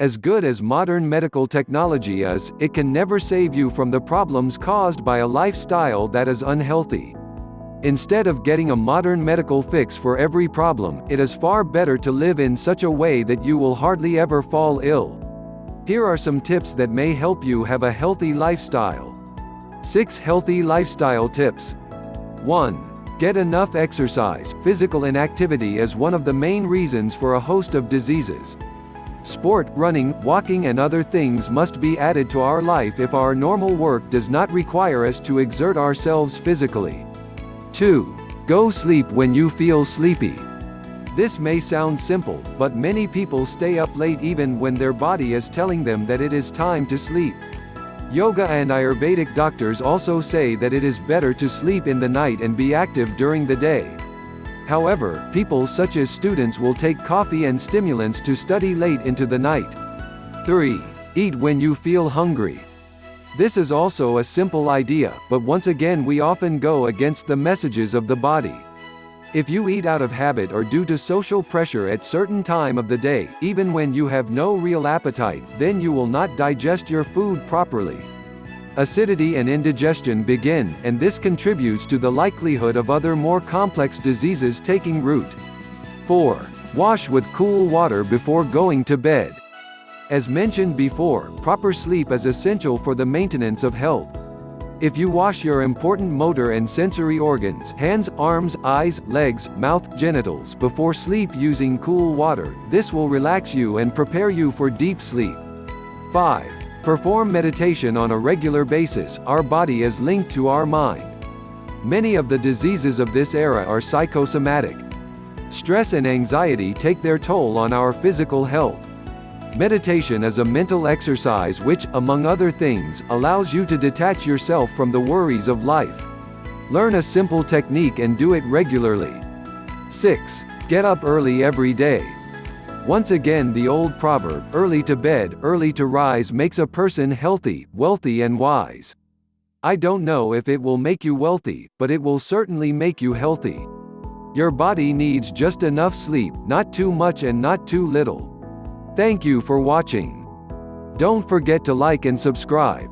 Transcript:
As good as modern medical technology is, it can never save you from the problems caused by a lifestyle that is unhealthy. Instead of getting a modern medical fix for every problem, it is far better to live in such a way that you will hardly ever fall ill. Here are some tips that may help you have a healthy lifestyle. 6 healthy lifestyle tips. 1. Get enough exercise. Physical inactivity is one of the main reasons for a host of diseases. Sport, running, walking and other things must be added to our life if our normal work does not require us to exert ourselves physically. 2. Go sleep when you feel sleepy. This may sound simple, but many people stay up late even when their body is telling them that it is time to sleep. Yoga and Ayurvedic doctors also say that it is better to sleep in the night and be active during the day. However, people such as students will take coffee and stimulants to study late into the night. 3. Eat when you feel hungry. This is also a simple idea, but once again we often go against the messages of the body. If you eat out of habit or due to social pressure at certain time of the day, even when you have no real appetite, then you will not digest your food properly. Acidity and indigestion begin, and this contributes to the likelihood of other more complex diseases taking root. 4. Wash with cool water before going to bed. As mentioned before, proper sleep is essential for the maintenance of health. If you wash your important motor and sensory organs, hands, arms, eyes, legs, mouth, genitals, before sleep using cool water, this will relax you and prepare you for deep sleep. 5. Perform meditation on a regular basis. Our body is linked to our mind. Many of the diseases of this era are psychosomatic. Stress and anxiety take their toll on our physical health. Meditation is a mental exercise which, among other things, allows you to detach yourself from the worries of life. Learn a simple technique and do it regularly. 6. Get up early every day. Once again, the old proverb, early to bed, early to rise, makes a person healthy, wealthy and wise. I don't know if it will make you wealthy, but it will certainly make you healthy. Your body needs just enough sleep, not too much and not too little. Thank you for watching. Don't forget to like and subscribe.